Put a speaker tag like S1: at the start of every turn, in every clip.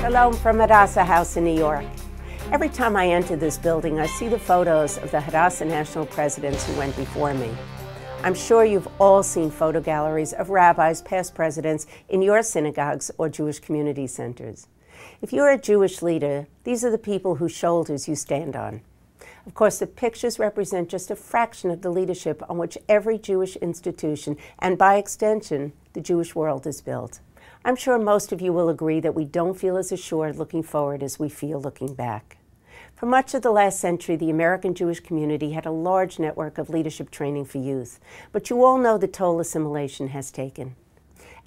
S1: Hello from Hadassah House in New York. Every time I enter this building, I see the photos of the Hadassah national presidents who went before me. I'm sure you've all seen photo galleries of rabbis, past presidents, in your synagogues or Jewish community centers. If you're a Jewish leader, these are the people whose shoulders you stand on. Of course, the pictures represent just a fraction of the leadership on which every Jewish institution, and by extension, the Jewish world is built. I'm sure most of you will agree that we don't feel as assured looking forward as we feel looking back. For much of the last century, the American Jewish community had a large network of leadership training for youth, but you all know the toll assimilation has taken.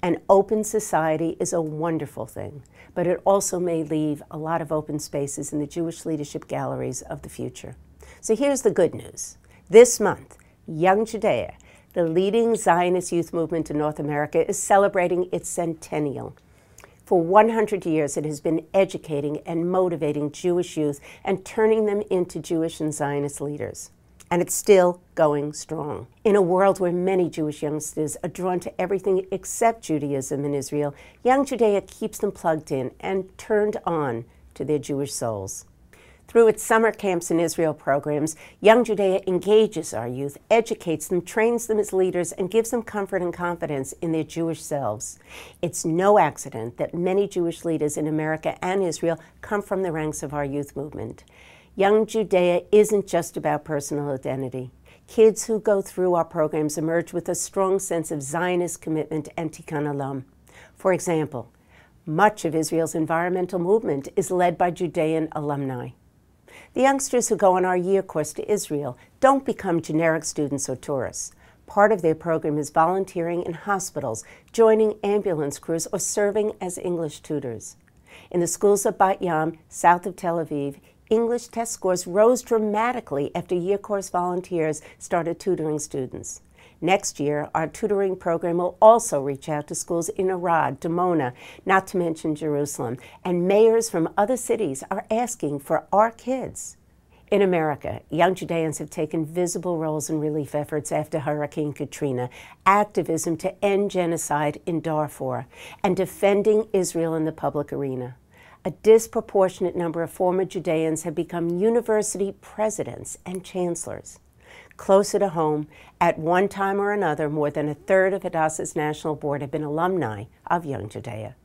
S1: An open society is a wonderful thing, but it also may leave a lot of open spaces in the Jewish leadership galleries of the future. So here's the good news. This month, Young Judaea, the leading Zionist youth movement in North America, is celebrating its centennial. For 100 years, it has been educating and motivating Jewish youth and turning them into Jewish and Zionist leaders. And it's still going strong. In a world where many Jewish youngsters are drawn to everything except Judaism in Israel, Young Judaea keeps them plugged in and turned on to their Jewish souls. Through its summer camps in Israel programs, Young Judaea engages our youth, educates them, trains them as leaders, and gives them comfort and confidence in their Jewish selves. It's no accident that many Jewish leaders in America and Israel come from the ranks of our youth movement. Young Judaea isn't just about personal identity. Kids who go through our programs emerge with a strong sense of Zionist commitment and tikkun olam. For example, much of Israel's environmental movement is led by Judean alumni. The youngsters who go on our year course to Israel don't become generic students or tourists. Part of their program is volunteering in hospitals, joining ambulance crews, or serving as English tutors. In the schools of Bat Yam, south of Tel Aviv, English test scores rose dramatically after year course volunteers started tutoring students. Next year, our tutoring program will also reach out to schools in Arad, Dimona, not to mention Jerusalem, and mayors from other cities are asking for our kids. In America, Young Judeans have taken visible roles in relief efforts after Hurricane Katrina, activism to end genocide in Darfur, and defending Israel in the public arena. A disproportionate number of former Judeans have become university presidents and chancellors. Closer to home, at one time or another, more than a third of Hadassah's national board have been alumni of Young Judaea.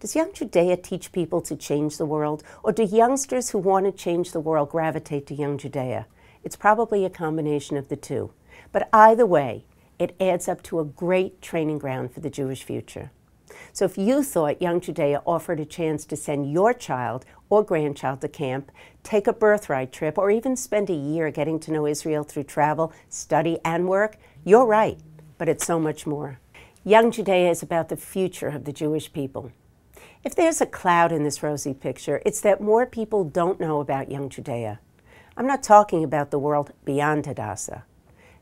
S1: Does Young Judaea teach people to change the world, or do youngsters who want to change the world gravitate to Young Judaea? It's probably a combination of the two. But either way, it adds up to a great training ground for the Jewish future. So if you thought Young Judaea offered a chance to send your child or grandchild to camp, take a birthright trip, or even spend a year getting to know Israel through travel, study, and work, you're right, but it's so much more. Young Judaea is about the future of the Jewish people. If there's a cloud in this rosy picture, it's that more people don't know about Young Judaea. I'm not talking about the world beyond Hadassah.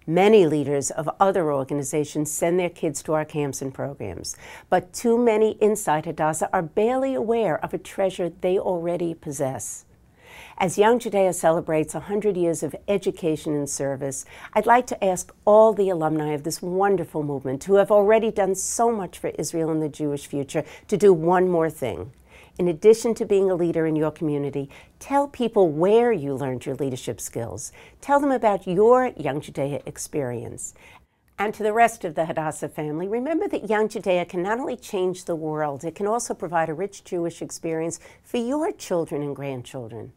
S1: Many leaders of other organizations send their kids to our camps and programs, but too many inside Hadassah are barely aware of a treasure they already possess. As Young Judaea celebrates 100 years of education and service, I'd like to ask all the alumni of this wonderful movement who have already done so much for Israel and the Jewish future to do one more thing. In addition to being a leader in your community, tell people where you learned your leadership skills. Tell them about your Young Judaea experience. And to the rest of the Hadassah family, remember that Young Judaea can not only change the world, it can also provide a rich Jewish experience for your children and grandchildren.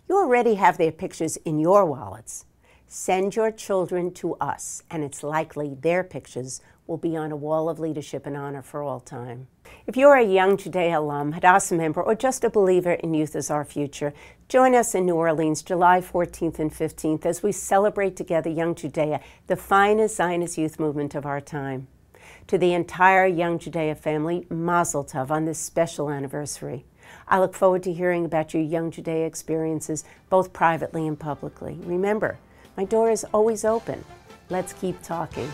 S1: You already have their pictures in your wallets. Send your children to us, and it's likely their pictures will be on a wall of leadership and honor for all time. If you're a Young Judaea alum, Hadassah member, or just a believer in Youth as Our Future, join us in New Orleans July 14th and 15th as we celebrate together Young Judaea, the finest Zionist youth movement of our time. To the entire Young Judaea family, Mazel Tov on this special anniversary. I look forward to hearing about your Young Judaea experiences, both privately and publicly. Remember, my door is always open. Let's keep talking.